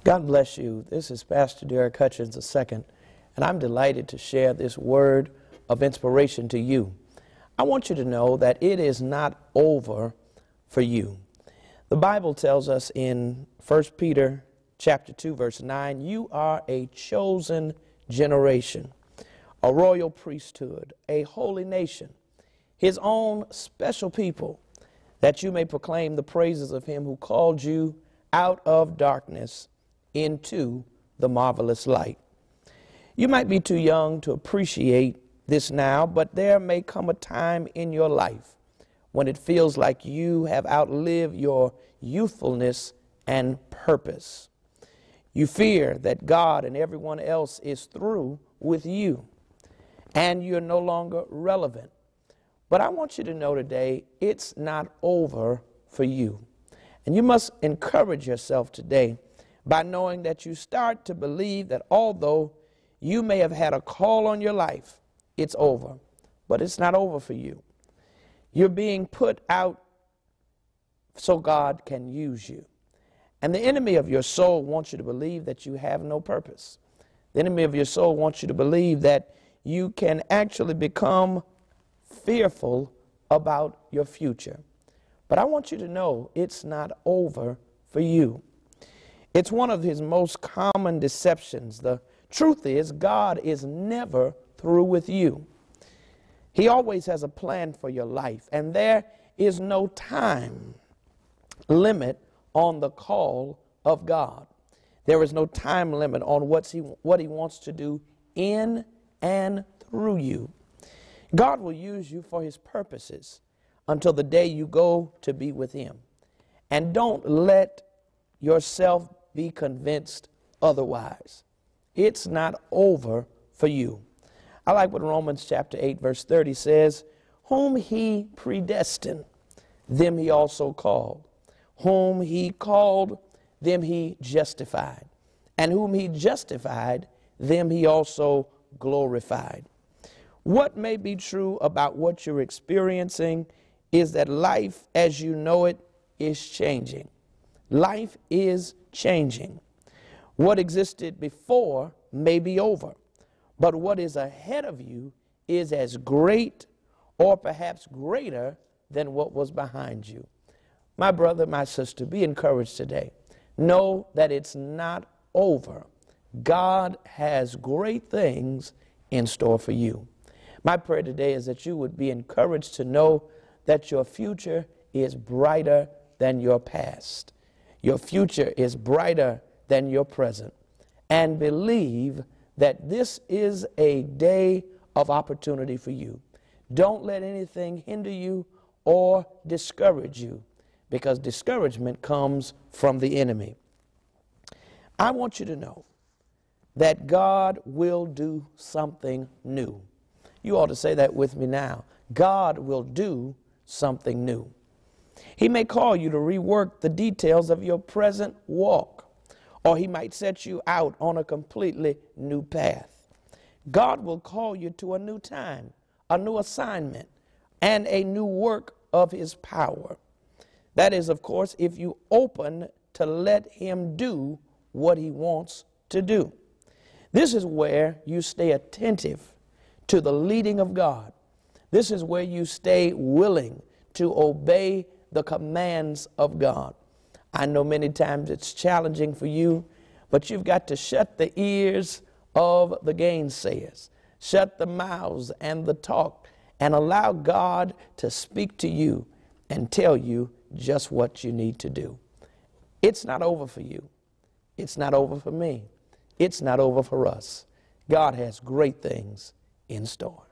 God bless you. This is Pastor Derrick Hutchins II, and I'm delighted to share this word of inspiration to you. I want you to know that it is not over for you. The Bible tells us in 1 Peter chapter 2, verse 9, you are a chosen generation, a royal priesthood, a holy nation, his own special people, that you may proclaim the praises of him who called you out of darkness into the marvelous light. You might be too young to appreciate this now, but there may come a time in your life when it feels like you have outlived your youthfulness and purpose. You fear that God and everyone else is through with you, and you're no longer relevant. But I want you to know today, it's not over for you. And you must encourage yourself today by knowing that you start to believe that although you may have had a call on your life, it's over. But it's not over for you. You're being put out so God can use you. And the enemy of your soul wants you to believe that you have no purpose. The enemy of your soul wants you to believe that you can actually become fearful about your future. But I want you to know it's not over for you. It's one of his most common deceptions. The truth is, God is never through with you. He always has a plan for your life, and there is no time limit on the call of God. There is no time limit on what he wants to do in and through you. God will use you for his purposes until the day you go to be with him. And don't let yourself be convinced otherwise. It's not over for you. I like what Romans chapter 8 verse 30 says, whom he predestined, them he also called. Whom he called, them he justified. And whom he justified, them he also glorified. What may be true about what you're experiencing is that life as you know it is changing. Life is changing. What existed before may be over, but what is ahead of you is as great or perhaps greater than what was behind you. My brother, my sister, be encouraged today. Know that it's not over. God has great things in store for you. My prayer today is that you would be encouraged to know that your future is brighter than your past. Your future is brighter than your present. And believe that this is a day of opportunity for you. Don't let anything hinder you or discourage you, because discouragement comes from the enemy. I want you to know that God will do something new. You ought to say that with me now. God will do something new. He may call you to rework the details of your present walk, or he might set you out on a completely new path. God will call you to a new time, a new assignment, and a new work of his power. That is, of course, if you open to let him do what he wants to do. This is where you stay attentive to the leading of God. This is where you stay willing to obey the commands of God. I know many times it's challenging for you, but you've got to shut the ears of the gainsayers, shut the mouths and the talk, and allow God to speak to you and tell you just what you need to do. It's not over for you. It's not over for me. It's not over for us. God has great things in store.